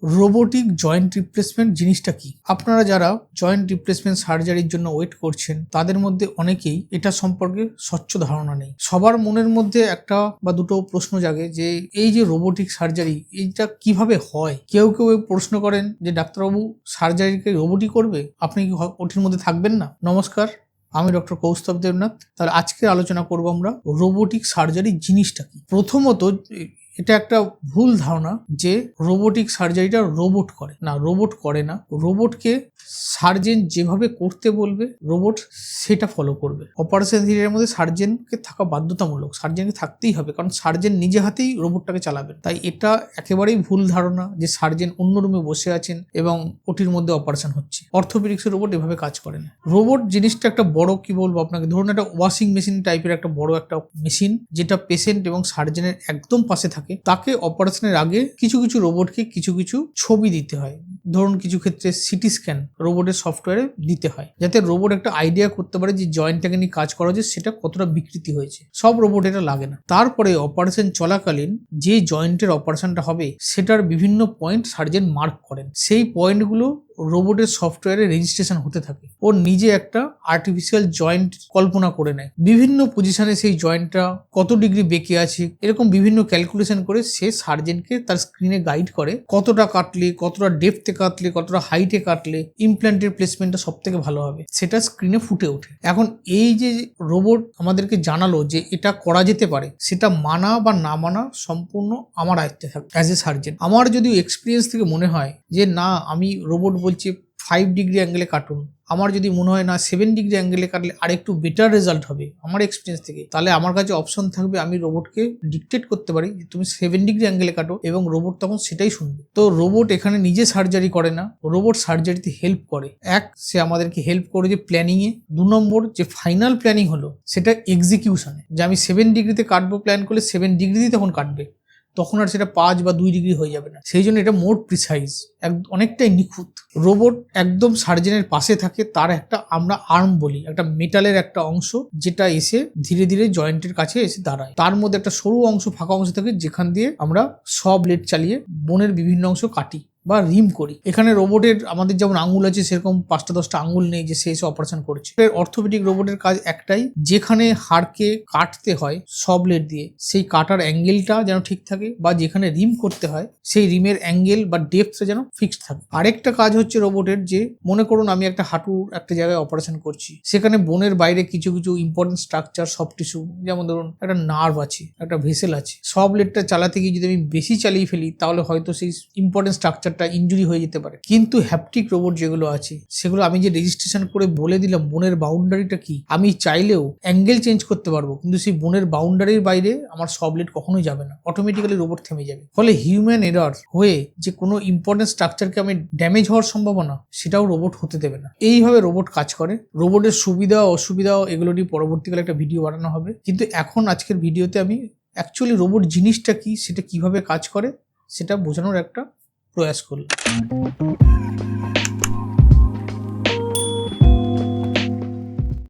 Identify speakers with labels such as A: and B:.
A: Robotic joint replacement জিনিসটা কি? আপনারা যারা জয়েন্ট রিপ্লেসমেন্ট সার্জারির জন্য ওয়েট করছেন তাদের মধ্যে অনেকেই এটা সম্পর্কে স্বচ্ছ ধারণা নেই। সবার মনের মধ্যে একটা বা দুটো প্রশ্ন জাগে যে এই যে রোবোটিক সার্জারি এইটা কিভাবে হয়। কেউ কেউ প্রশ্ন করেন যে ডাক্তারবাবু সার্জারিকে রোবটই করবে, আপনি কি ওটির মধ্যে থাকবেন না? নমস্কার, আমি ডক্টর কৌস্তব দেবনাথ। তাহলে আজকে আলোচনা করব আমরা রোবোটিক সার্জারি জিনিসটা কি। প্রথমত এটা একটা ভুল ধারণা যে রোবোটিক সার্জারিটা রোবট করে না, রোবট করে না। রোবটকে সার্জেন যেভাবে করতে বলবে রোবট সেটা ফলো করবে। অপারেশন থিয়েটারের মধ্যে সার্জেনকে থাকা বাধ্যতামূলক, সার্জেনকে থাকতেই হবে, কারণ সার্জেন নিজে হাতেই রোবটটাকে চালাবেন। তাই এটা একেবারেই ভুল ধারণা যে সার্জেন অন্য রুমে বসে আছেন এবং ওটির মধ্যে অপারেশন হচ্ছে। অর্থোপেডিক্সের রোবট এভাবে কাজ করে না। রোবট জিনিসটা একটা বড়, কি বলবো আপনাকে, ধরুন একটা ওয়াশিং মেশিন টাইপের একটা বড় একটা মেশিন, যেটা পেশেন্ট এবং সার্জেনের একদম পাশে থাকে। তাকে অপারেশনের আগে কিছু কিছু রোবটকে কিছু কিছু ছবি দিতে হয়। ধরুন কিছু ক্ষেত্রে সিটি স্ক্যান রোবটের সফটওয়্যারে দিতে হয়, যাতে রোবট একটা আইডিয়া করতে পারে যে জয়েন্টটাকে নিয়ে কাজ করা হচ্ছে সেটা কতটা বিকৃতি হয়েছে। সব রোবট এটা লাগে না। তারপরে অপারেশন চলাকালীন যে জয়েন্টের অপারেশনটা হবে সেটার বিভিন্ন পয়েন্ট সার্জেন মার্ক করেন। সেই পয়েন্টগুলো রোবটের সফটওয়্যারে রেজিস্ট্রেশন হতে থাকে। ও নিজে একটা আর্টিফিশিয়াল জয়েন্ট কল্পনা করে নেয়, বিভিন্ন পজিশনে সেই জয়েন্টটা কত ডিগ্রি বেঁকে আছে, এরকম বিভিন্ন ক্যালকুলেশন করে সে সার্জেনকে তার স্ক্রিনে গাইড করে কতটা কাটলে, কতটা ডেপথে কাটলে, কতটা হাইটে কাটলে ইমপ্ল্যান্টের প্লেসমেন্টটা সব থেকে ভালো হবে, সেটা স্ক্রিনে ফুটে ওঠে। এখন এই যে রোবট আমাদেরকে জানালো যে এটা করা যেতে পারে, সেটা মানা বা না মানা সম্পূর্ণ আমার আয়ত্তে থাকে অ্যাজ এ সার্জেন। আমার যদি এক্সপিরিয়েন্স থেকে মনে হয় যে না, আমি রোবট বলছি 5 ডিগ্রি অ্যাঙ্গেলে কাটুন, আমার যদি মনে হয় না 7 ডিগ্রি অ্যাঙ্গেলে কাটলে আর একটু বেটার রেজাল্ট হবে আমার এক্সপিরিয়েন্স থেকে, তাহলে আমার কাছে অপশন থাকবে, আমি রোবটকে ডিকটেট করতে পারি যে তুমি 7 ডিগ্রি অ্যাঙ্গেলে কাটো, এবং রোবট তখন সেটাই শুনবে। তো রোবট এখানে নিজে সার্জারি করে না, রোবট সার্জারিতে হেল্প করে। এক, সে আমাদেরকে হেল্প করে যে প্ল্যানিংয়ে। 2 নম্বর, যে ফাইনাল প্ল্যানিং হলো সেটা এক্সিকিউশনে, যে আমি 7 ডিগ্রিতে কাটবো প্ল্যান করলে 7 ডিগ্রিতেই তখন কাটবে, তখন আর সেটা 5 বা 2 ডিগ্রি হয়ে যাবে না। সেই জন্য এটা মোর প্রিসাইজ, অনেকটাই নিখুঁত। রোবট একদম সার্জেনের পাশে থাকে, তার একটা আমরা আর্ম বলি, একটা মেটালের একটা অংশ যেটা এসে ধীরে ধীরে জয়েন্টের কাছে এসে দাঁড়ায়। তার মধ্যে একটা সরু অংশ, ফাঁকা অংশ থাকে, যেখান দিয়ে আমরা ব্লেড চালিয়ে বোনের বিভিন্ন অংশ কাটি বা রিম করি। এখানে রোবটের আমাদের যেমন আঙুল আছে সেরকম 5টা-10টা আঙুল নেই যে সে এসে অপারেশন করছে। অর্থোপেডিক রোবটের কাজ একটাই, যেখানে হাড়কে কাটতে হয় ব্লেড দিয়ে সেই কাটার অ্যাঙ্গেলটা যেন ঠিক থাকে, বা যেখানে রিম করতে হয় সেই রিমের অ্যাঙ্গেল বা ডেপথটা যেন ফিক্সড থাকে। আরেকটা কাজ হচ্ছে রোবটের, যে মনে করুন আমি একটা হাঁটুর একটা জায়গায় অপারেশন করছি, সেখানে বোনের বাইরে কিছু কিছু ইম্পর্টেন্ট স্ট্রাকচার, সফট টিস্যু, যেমন ধরুন একটা নার্ভ আছে, একটা ভেসেল আছে, ব্লেডটা চালাতে গিয়ে যদি আমি বেশি চালিয়ে ফেলি তাহলে হয়তো সেই ইম্পর্টেন্ট স্ট্রাকচার ইনজুরি হয়ে যেতে পারে। কিন্তু হ্যাপটিক রোবট যেগুলো আছে সেগুলো আমি যে রেজিস্ট্রেশন করে বলে দিলাম বোনের বাউন্ডারিটা কি, আমি চাইলেও অ্যাঙ্গেল চেঞ্জ করতে পারবো, কিন্তু সেই বোনের বাউন্ডারির বাইরে আমার ব্লেড কখনোই যাবে না, অটোমেটিক্যালি রোবট থেমে যাবে। ফলে হিউম্যান এরর হয়ে যে কোনো ইম্পর্টেন্ট স্ট্রাকচারকে আমি ড্যামেজ হওয়ার সম্ভাবনা সেটাও রোবট হতে দেবে না। এইভাবে রোবট কাজ করে। রোবটের সুবিধা অসুবিধা এগুলো নিয়ে পরবর্তীকালে একটা ভিডিও বানানো হবে, কিন্তু এখন আজকের ভিডিওতে আমি অ্যাকচুয়ালি রোবট জিনিসটা কি, সেটা কিভাবে কাজ করে সেটা বোঝানোর একটা প্রয়াস করলাম।